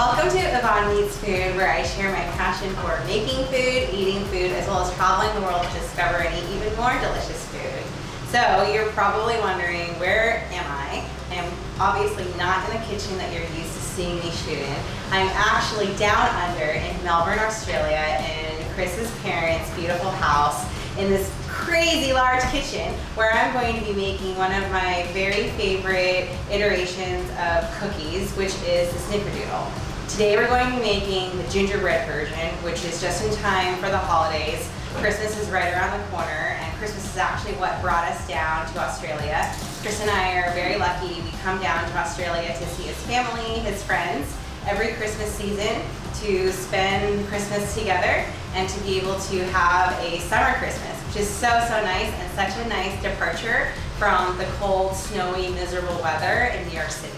Welcome to Yvonne Eats Food, where I share my passion for making food, eating food, as well as traveling the world to discover and eat even more delicious food. So you're probably wondering, where am I? I'm obviously not in the kitchen that you're used to seeing me shoot in. I'm actually down under in Melbourne, Australia, in Chris's parents' beautiful house, in this crazy large kitchen where I'm going to be making one of my very favorite iterations of cookies, which is the Snickerdoodle. Today we're going to be making the gingerbread version, which is just in time for the holidays. Christmas is right around the corner, and Christmas is actually what brought us down to Australia. Chris and I are very lucky. We come down to Australia to see his family, his friends, every Christmas season, to spend Christmas together and to be able to have a summer Christmas, which is so nice and such a nice departure from the cold, snowy, miserable weather in New York City.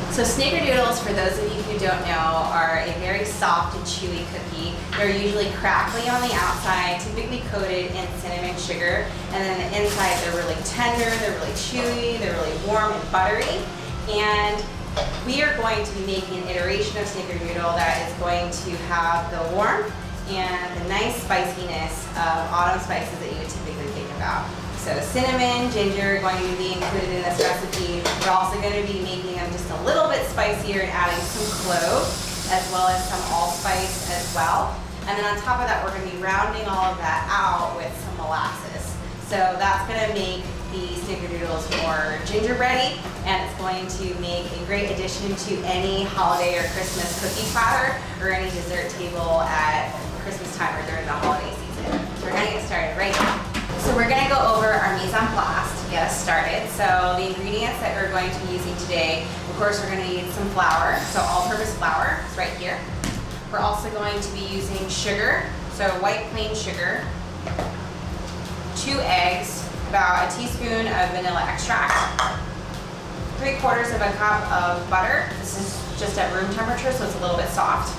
So Snickerdoodles, for those of you who don't know, are a very soft and chewy cookie. They're usually crackly on the outside, typically coated in cinnamon sugar, and then the inside they're really tender, they're really chewy, they're really warm and buttery. And we are going to be making an iteration of Snickerdoodle that is going to have the warmth and the nice spiciness of autumn spices that you would typically think about. So cinnamon, ginger are going to be included in this recipe. We're also going to be making them just a little bit spicier and adding some cloves as well as some allspice as well. And then on top of that, we're going to be rounding all of that out with some molasses. So that's going to make the Snickerdoodles more gingerbready, and it's going to make a great addition to any holiday or Christmas cookie platter or any dessert table at Christmas time or during the holiday season. So we're going to get started right now. So we're going to go over our mise en place to get us started. So the ingredients that we're going to be using today, of course, we're going to need some flour, so all-purpose flour is right here. We're also going to be using sugar, so white plain sugar, 2 eggs, about a teaspoon of vanilla extract, 3/4 of a cup of butter. This is just at room temperature, so it's a little bit soft.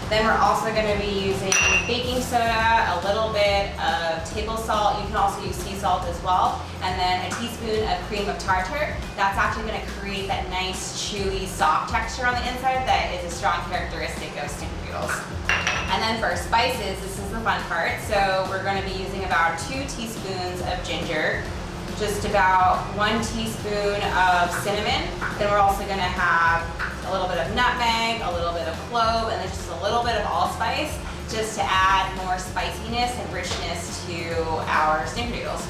Then we're also going to be using baking soda, a little bit of table salt. You can also use sea salt as well. And then a teaspoon of cream of tartar. That's actually going to create that nice, chewy, soft texture on the inside that is a strong characteristic of Snickerdoodles. And then for spices, this is the fun part. So we're going to be using about 2 teaspoons of ginger, just about 1 teaspoon of cinnamon. Then we're also going to have a little bit of nutmeg, a little bit of clove, and then just a little bit of allspice, just to add more spiciness and richness to our Snickerdoodles.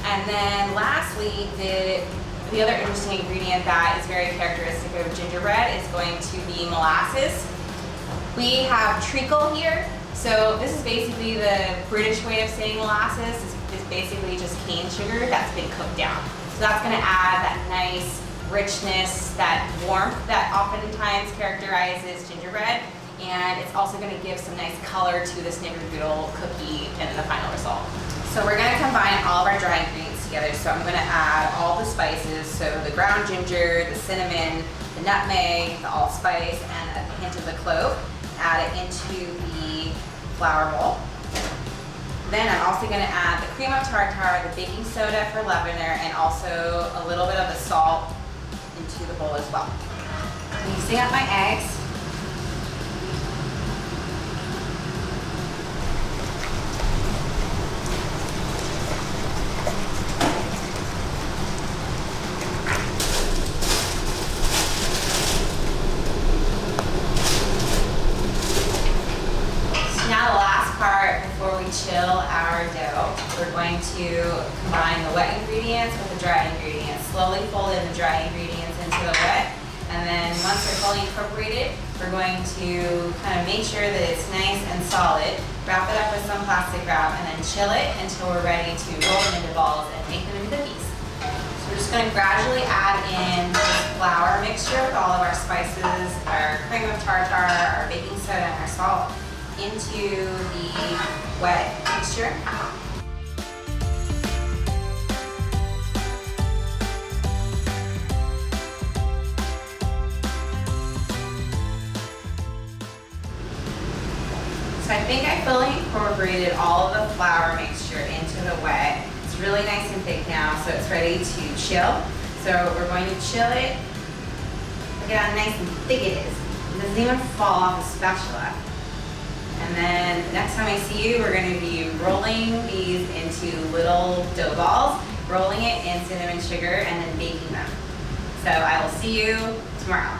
And then lastly, the other interesting ingredient that is very characteristic of gingerbread is going to be molasses. We have treacle here, so this is basically the British way of saying molasses. Is basically just cane sugar that's been cooked down. So that's going to add that nice richness, that warmth that oftentimes characterizes gingerbread, and it's also going to give some nice color to the Snickerdoodle cookie in the final result. So we're going to combine all of our dry ingredients together. So I'm going to add all the spices, so the ground ginger, the cinnamon, the nutmeg, the allspice, and a hint of the clove. Add it into the flour bowl. Then I'm also going to add the cream of tartar, the baking soda for leavener, and also a little bit of the salt into the bowl as well. Mixing up my eggs. Chill our dough. We're going to combine the wet ingredients with the dry ingredients. Slowly fold in the dry ingredients into the wet, and then once they're fully incorporated, we're going to kind of make sure that it's nice and solid. Wrap it up with some plastic wrap and then chill it until we're ready to roll them into balls and make them into cookies. So we're just going to gradually add in this flour mixture with all of our spices, our cream of tartar, our baking soda, and our salt into the wet mixture. So I think I fully incorporated all of the flour mixture into the wet. It's really nice and thick now, so it's ready to chill. So we're going to chill it. Look at how nice and thick it is. doesn't even fall off the spatula. And then next time I see you, we're gonna be rolling these into little dough balls, rolling it in cinnamon sugar, and then baking them. So I will see you tomorrow.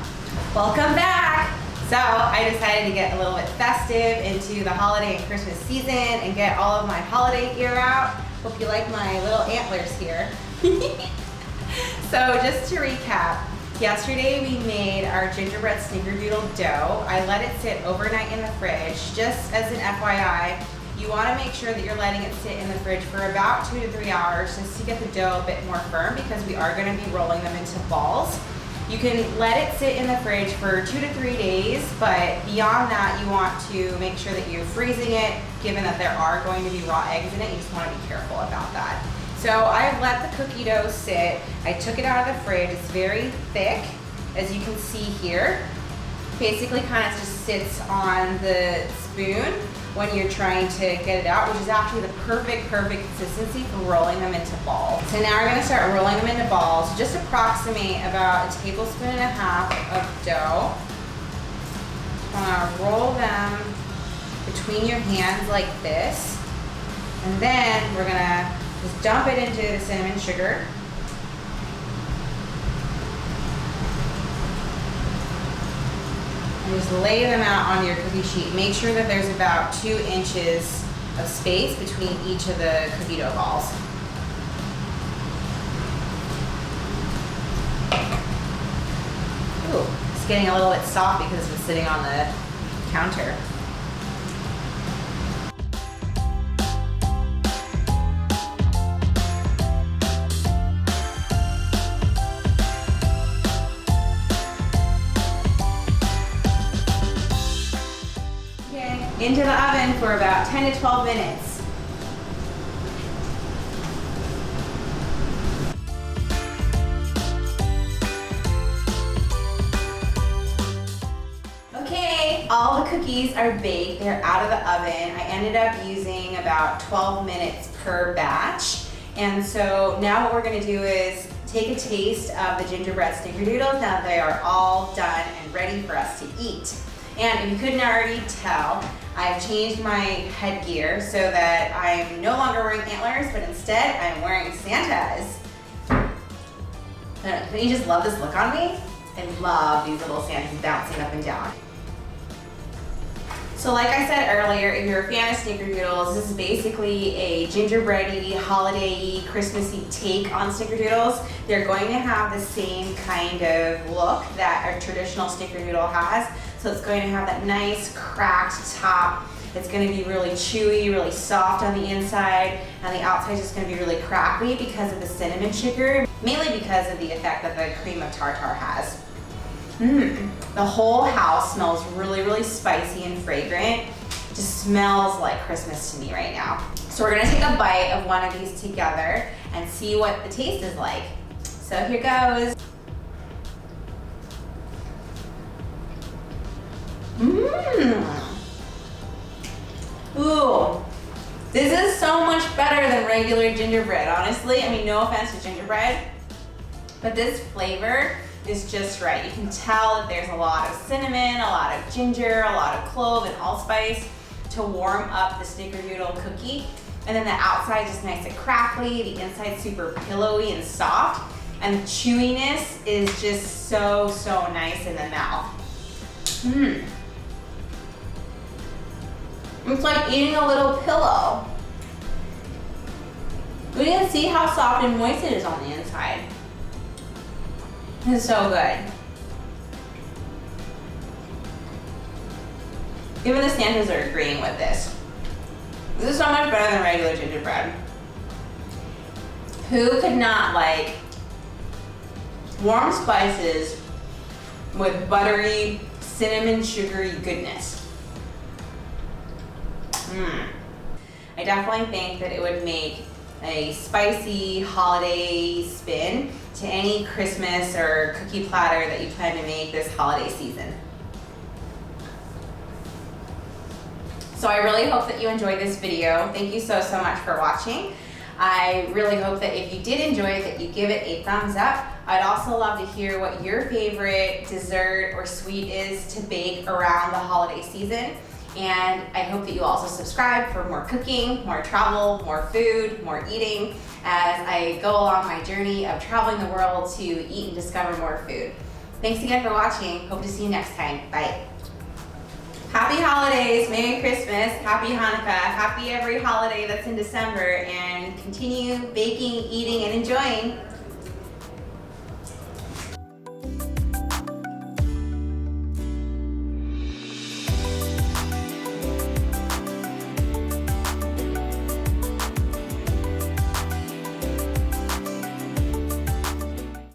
Welcome back. So I decided to get a little bit festive into the holiday and Christmas season and get all of my holiday gear out. Hope you like my little antlers here. So just to recap, yesterday we made our gingerbread snickerdoodle dough. I let it sit overnight in the fridge. Just as an FYI, you want to make sure that you're letting it sit in the fridge for about 2 to 3 hours just to get the dough a bit more firm, because we are going to be rolling them into balls. You can let it sit in the fridge for 2 to 3 days, but beyond that, you want to make sure that you're freezing it, given that there are going to be raw eggs in it. You just want to be careful about that. So I've let the cookie dough sit. I took it out of the fridge. It's very thick, as you can see here. Basically kind of just sits on the spoon when you're trying to get it out, which is actually the perfect consistency for rolling them into balls. So now we're gonna start rolling them into balls. Just approximate about 1.5 tablespoons of dough. Roll them between your hands like this. And then we're gonna just dump it into the cinnamon sugar. And just lay them out on your cookie sheet. Make sure that there's about 2 inches of space between each of the cookie dough balls. Ooh, it's getting a little bit soft because it's been sitting on the counter. Into the oven for about 10 to 12 minutes. Okay, all the cookies are baked. They're out of the oven. I ended up using about 12 minutes per batch. And so now what we're gonna do is take a taste of the gingerbread snickerdoodles now that they are all done and ready for us to eat. And if you couldn't already tell, I've changed my headgear so that I'm no longer wearing antlers, but instead I'm wearing Santas. Don't you just love this look on me? I love these little Santas bouncing up and down. So like I said earlier, if you're a fan of snickerdoodles, this is basically a gingerbready, holiday-y, Christmassy take on snickerdoodles. They're going to have the same kind of look that a traditional snickerdoodle has. So it's going to have that nice cracked top. It's going to be really chewy, really soft on the inside, and the outside is just going to be really crackly because of the cinnamon sugar, mainly because of the effect that the cream of tartar has. The whole house smells really spicy and fragrant. It just smells like Christmas to me right now. So we're going to take a bite of one of these together and see what the taste is like. So here goes. Ooh, this is so much better than regular gingerbread, honestly. I mean, no offense to gingerbread, but this flavor is just right. You can tell that there's a lot of cinnamon, a lot of ginger, a lot of clove and allspice to warm up the snickerdoodle cookie. And then the outside is just nice and crackly, the inside super pillowy and soft, and the chewiness is just so nice in the mouth. It's like eating a little pillow. We can see how soft and moist it is on the inside. It's so good. Even the Santas are agreeing with this. This is so much better than regular gingerbread. Who could not like warm spices with buttery, cinnamon, sugary goodness? I definitely think that it would make a spicy holiday spin to any Christmas or cookie platter that you plan to make this holiday season. So I really hope that you enjoyed this video. Thank you so much for watching. I really hope that if you did enjoy it, that you give it a thumbs up. I'd also love to hear what your favorite dessert or sweet is to bake around the holiday season. And I hope that you also subscribe for more cooking, more travel, more food, more eating as I go along my journey of traveling the world to eat and discover more food. Thanks again for watching. Hope to see you next time. Bye. Happy holidays, Merry Christmas, Happy Hanukkah, happy every holiday that's in December, and continue baking, eating, and enjoying.